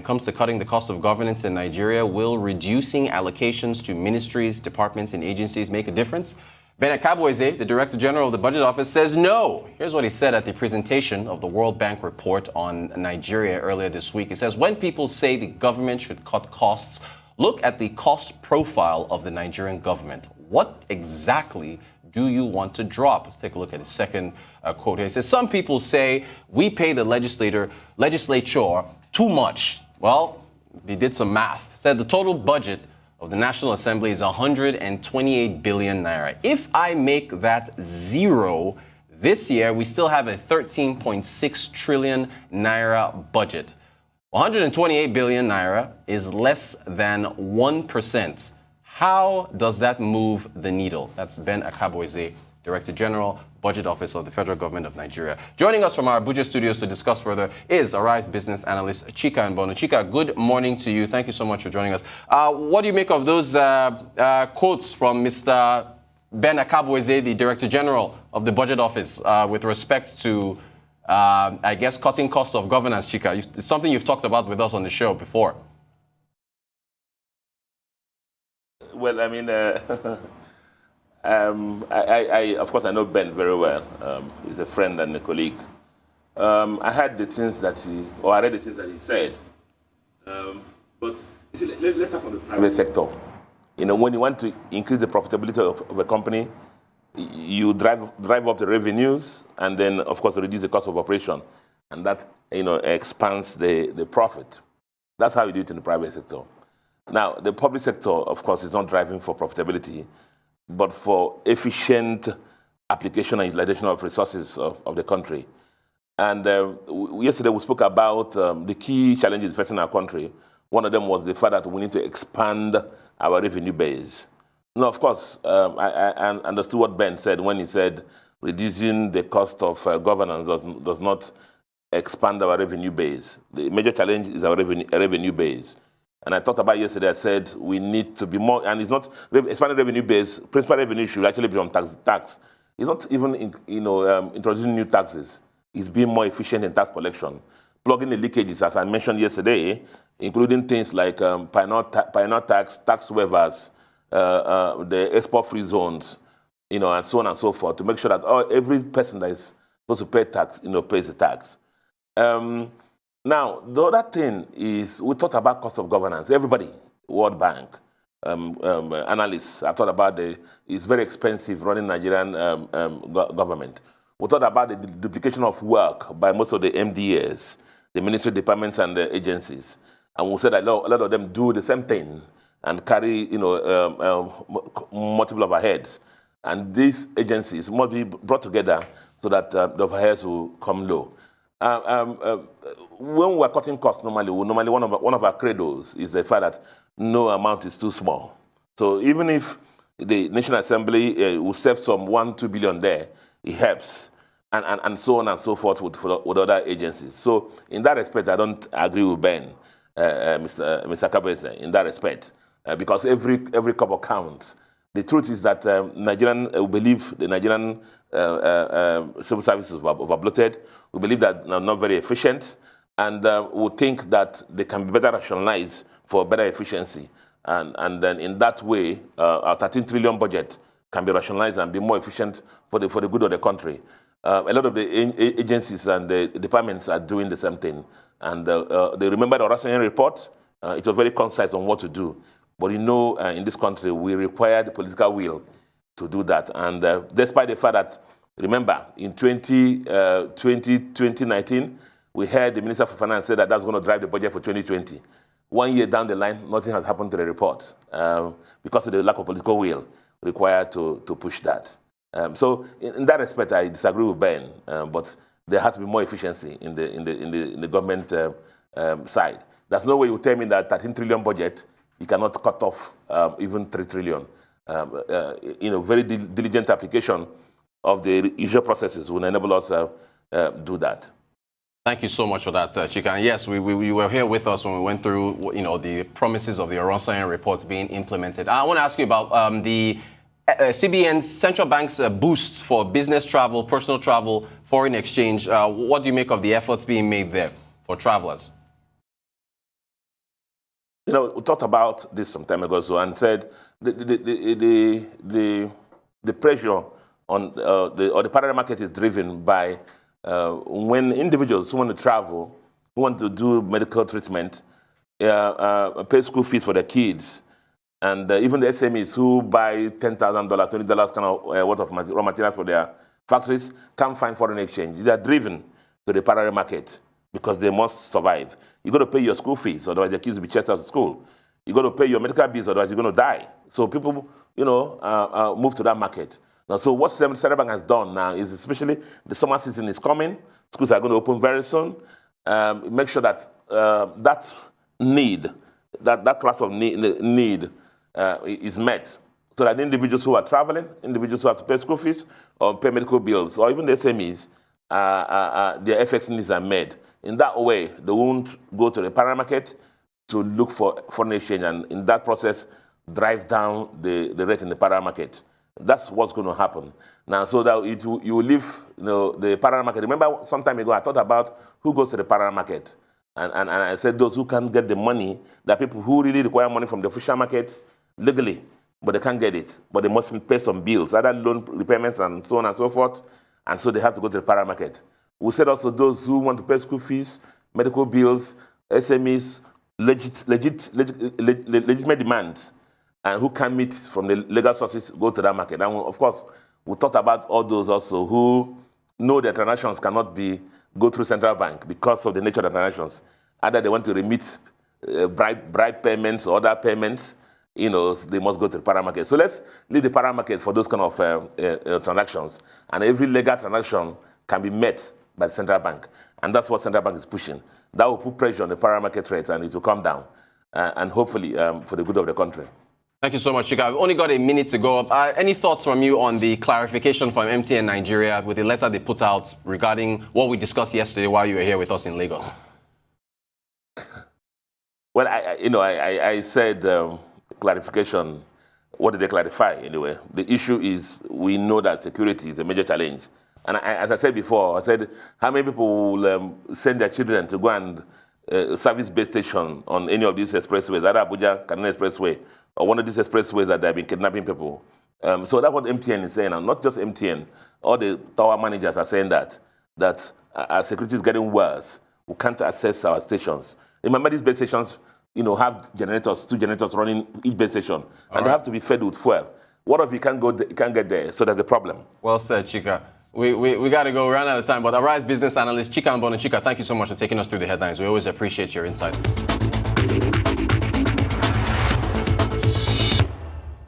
it comes to cutting the cost of governance in Nigeria, will reducing allocations to ministries, departments, and agencies make a difference? Ben Akabueze, the Director General of the Budget Office, says no. Here's what he said at the presentation of the World Bank report on Nigeria earlier this week. He says, when people say the government should cut costs, look at the cost profile of the Nigerian government. What exactly do you want to drop? Let's take a look at his second quote here. He says, some people say we pay the legislature too much. Well, he did some math. Said the total budget of the National Assembly is 128 billion naira. If I make that zero, this year we still have a 13.6 trillion naira budget. 128 billion naira is less than 1%. How does that move the needle? That's Ben Akabueze, Director General, Budget Office of the Federal Government of Nigeria. Joining us from our Abuja studios to discuss further is Arise Business Analyst Chika Mbonu. Chika, good morning to you. Thank you so much for joining us. What do you make of those quotes from Mr. Ben Akabueze, the Director General of the Budget Office, with respect to, I guess, cutting costs of governance, Chika? It's something you've talked about with us on the show before. Well, I mean, of course, I know Ben very well. He's a friend and a colleague. I heard the things that I read the things that he said. But you see, let's start from the private sector. You know, when you want to increase the profitability of a company, you drive up the revenues and then, of course, reduce the cost of operation. And that, expands the profit. That's how you do it in the private sector. Now, the public sector, of course, is not driving for profitability, but for efficient application and utilization of resources of the country. And yesterday we spoke about the key challenges facing our country. One of them was the fact that we need to expand our revenue base. Now, of course, I understood what Ben said when he said reducing the cost of governance does not expand our revenue base. The major challenge is our revenue base. And I talked about yesterday, I said we need to be more, and it's not, expanding revenue base, principal revenue should actually be on tax. It's not even, introducing new taxes. It's being more efficient in tax collection. Plugging the leakages, as I mentioned yesterday, including things like pioneer tax, tax waivers, the export-free zones, and so on and so forth, to make sure that every person that is supposed to pay tax, pays the tax. Now, the other thing is, we talked about cost of governance. Everybody, World Bank, analysts, have thought about it's very expensive running Nigerian government. We talked about the duplication of work by most of the MDAs, the ministry departments and the agencies. And we said that a lot of them do the same thing and carry, multiple overheads. And these agencies must be brought together so that the overheads will come low. When we're cutting costs, normally one of our credos is the fact that no amount is too small. So even if the National Assembly will save some 1-2 billion there, it helps, and so on and so forth with other agencies. So in that respect, I don't agree with Ben, Mr. Akabueze, in that respect, because every couple counts. The truth is that we believe the Nigerian civil services are overbloated. We believe that they're not very efficient, and we think that they can be better rationalized for better efficiency. And then in that way, our 13 trillion budget can be rationalized and be more efficient for the good of the country. A lot of the agencies and the departments are doing the same thing. And they remember the Orasan report. It was very concise on what to do. But in this country, we require the political will to do that. And despite the fact that, remember, in 2019, we heard the Minister for Finance say that that's going to drive the budget for 2020. 1 year down the line, nothing has happened to the report because of the lack of political will required to push that. So in that respect, I disagree with Ben, but there has to be more efficiency in the government side. There's no way you tell me that 13 trillion budget, you cannot cut off even 3 trillion. Very diligent application of the usual processes will enable us to do that. Thank you so much for that, Chika. And yes, we were here with us when we went through, the promises of the Orasan reports being implemented. I want to ask you about the CBN's central bank's boosts for business travel, personal travel, foreign exchange. What do you make of the efforts being made there for travelers? You know, we talked about this some time ago, and said the pressure on the parallel market is driven by when individuals who want to travel, who want to do medical treatment, pay school fees for their kids, and even the SMEs who buy $10,000, $20 kind of worth of raw materials for their factories can't find foreign exchange. They are driven to the parallel market because they must survive. You got to pay your school fees, otherwise your kids will be chased out of school. You got to pay your medical bills, otherwise you're going to die. So people, move to that market. Now, so what Central Bank has done now is, especially the summer season is coming, schools are going to open very soon. Make sure that that class of need is met, so that individuals who are traveling, individuals who have to pay school fees or pay medical bills, or even the SMEs, their FX needs are met. In that way, they won't go to the parallel market to look for foreign exchange, and in that process, drive down the rate in the parallel market. That's what's going to happen now. So that you will leave the parallel market. Remember, some time ago, I thought about who goes to the parallel market, and I said those who can't get the money, that people who really require money from the official market legally, but they can't get it, but they must pay some bills, either loan repayments and so on and so forth, and so they have to go to the parallel market. We said also those who want to pay school fees, medical bills, SMEs, legitimate demands, and who can meet from the legal sources, go to that market. And of course, we talked about all those also who know their transactions cannot go through central bank because of the nature of the transactions. Either they want to remit bribe payments or other payments, they must go to the parallel market. So let's leave the parallel market for those kind of transactions. And every legal transaction can be met by the central bank. And that's what central bank is pushing. That will put pressure on the parallel market rates, and it will come down. And hopefully for the good of the country. Thank you so much, Chika. We've only got a minute to go. Any thoughts from you on the clarification from MTN Nigeria with the letter they put out regarding what we discussed yesterday while you were here with us in Lagos? Well, I said clarification. What did they clarify anyway? The issue is we know that security is a major challenge. And as I said before, I said how many people will send their children to go and service base station on any of these expressways, either Abuja, Kaduna Expressway, or one of these expressways that they've been kidnapping people. So that's what MTN is saying, and not just MTN. All the tower managers are saying that our security is getting worse. We can't access our stations. Remember, these base stations, have generators, 2 generators running each base station, and they have to be fed with fuel. What if you can't get there? So that's the problem. Well said, Chika. We got to go. We're running out of time. But Arise Business Analyst Chika Mbonu. Chika, thank you so much for taking us through the headlines. We always appreciate your insights.